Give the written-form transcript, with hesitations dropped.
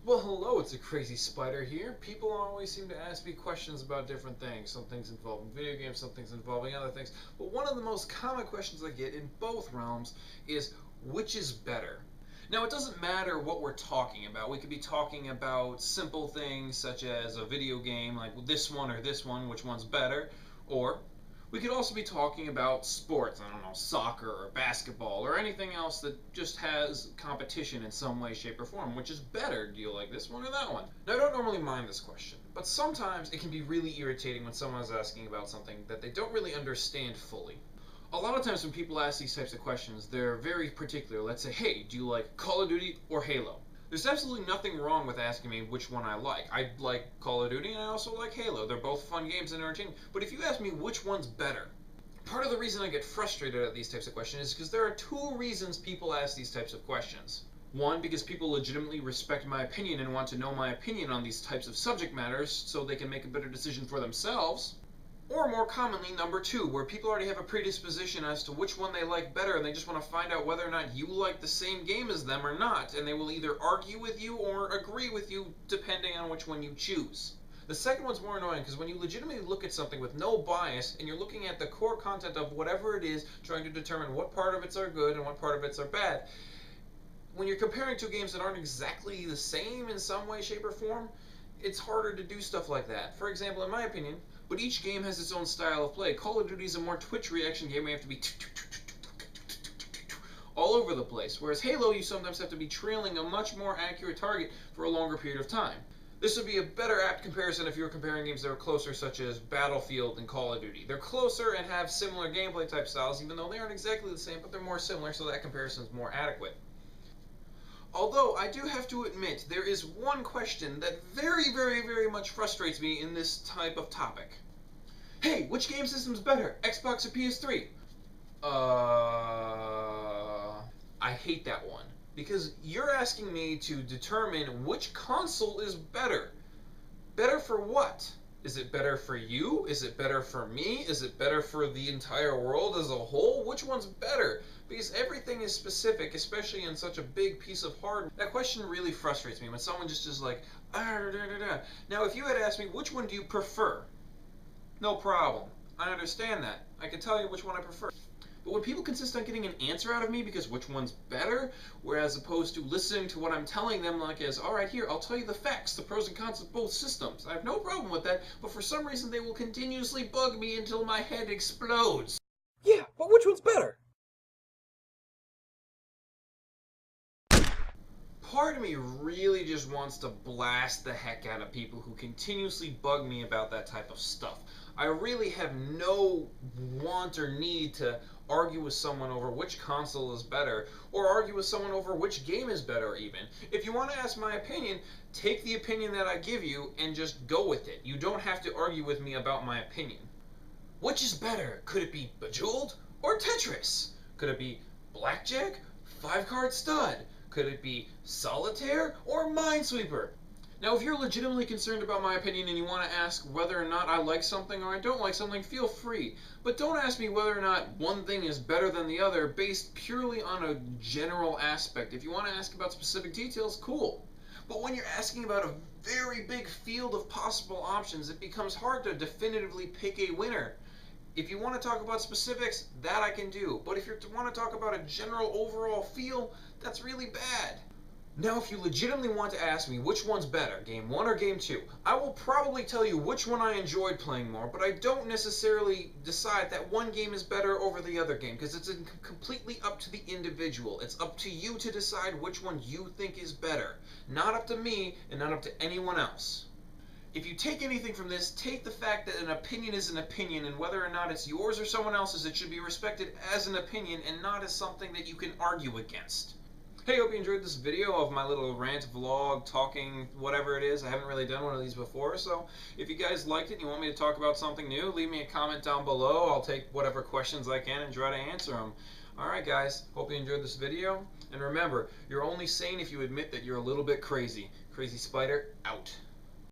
Well, hello, it's a crazy spider here. People always seem to ask me questions about different things. Some things involving video games, some things involving other things. But one of the most common questions I get in both realms is, which is better? Now, it doesn't matter what we're talking about. We could be talking about simple things such as a video game, like this one or this one, which one's better? Or we could also be talking about sports, I don't know, soccer or basketball or anything else that just has competition in some way, shape, or form. Which is better? Do you like this one or that one? Now, I don't normally mind this question, but sometimes it can be really irritating when someone is asking about something that they don't really understand fully. A lot of times when people ask these types of questions, they're very particular. Let's say, hey, do you like Call of Duty or Halo? There's absolutely nothing wrong with asking me which one I like. I like Call of Duty and I also like Halo. They're both fun games and entertaining. But if you ask me which one's better, part of the reason I get frustrated at these types of questions is because there are two reasons people ask these types of questions. One, because people legitimately respect my opinion and want to know my opinion on these types of subject matters so they can make a better decision for themselves. Or more commonly, number two, where people already have a predisposition as to which one they like better and they just want to find out whether or not you like the same game as them or not, and they will either argue with you or agree with you depending on which one you choose. The second one's more annoying because when you legitimately look at something with no bias and you're looking at the core content of whatever it is, trying to determine what part of it's are good and what part of it's are bad, when you're comparing two games that aren't exactly the same in some way, shape, or form, it's harder to do stuff like that. For example, in my opinion, but each game has its own style of play. Call of Duty is a more twitch reaction game where you have to be all over the place, whereas Halo you sometimes have to be trailing a much more accurate target for a longer period of time. This would be a better apt comparison if you were comparing games that are closer, such as Battlefield and Call of Duty. They're closer and have similar gameplay type styles, even though they aren't exactly the same, but they're more similar, so that comparison is more adequate. Although, I do have to admit, there is one question that very much frustrates me in this type of topic. Hey, which game system's better, Xbox or PS3? I hate that one. Because you're asking me to determine which console is better. Better for what? Is it better for you? Is it better for me? Is it better for the entire world as a whole? Which one's better? Because everything is specific, especially in such a big piece of hardware. That question really frustrates me when someone just is like, Now, if you had asked me, which one do you prefer? No problem. I understand that. I can tell you which one I prefer. But when people insist on getting an answer out of me because which one's better, whereas opposed to listening to what I'm telling them like as, alright, here, I'll tell you the facts, the pros and cons of both systems. I have no problem with that, but for some reason they will continuously bug me until my head explodes. Yeah, but which one's better? Part of me really just wants to blast the heck out of people who continuously bug me about that type of stuff. I really have no want or need to argue with someone over which console is better, or argue with someone over which game is better even. If you want to ask my opinion, take the opinion that I give you and just go with it. You don't have to argue with me about my opinion. Which is better? Could it be Bejeweled or Tetris? Could it be Blackjack, 5-card stud? Could it be Solitaire or Minesweeper? Now, if you're legitimately concerned about my opinion and you want to ask whether or not I like something or I don't like something, feel free. But don't ask me whether or not one thing is better than the other based purely on a general aspect. If you want to ask about specific details, cool. But when you're asking about a very big field of possible options, it becomes hard to definitively pick a winner. If you want to talk about specifics, that I can do. But if you want to talk about a general overall feel, that's really bad. Now, if you legitimately want to ask me which one's better, Game 1 or Game 2, I will probably tell you which one I enjoyed playing more, but I don't necessarily decide that one game is better over the other game, because it's completely up to the individual. It's up to you to decide which one you think is better. Not up to me, and not up to anyone else. If you take anything from this, take the fact that an opinion is an opinion, and whether or not it's yours or someone else's, it should be respected as an opinion and not as something that you can argue against. Hey, hope you enjoyed this video of my little rant, vlog, talking, whatever it is. I haven't really done one of these before, so if you guys liked it and you want me to talk about something new, leave me a comment down below. I'll take whatever questions I can and try to answer them. Alright guys, hope you enjoyed this video, and remember, you're only sane if you admit that you're a little bit crazy. Crazy Spider, out.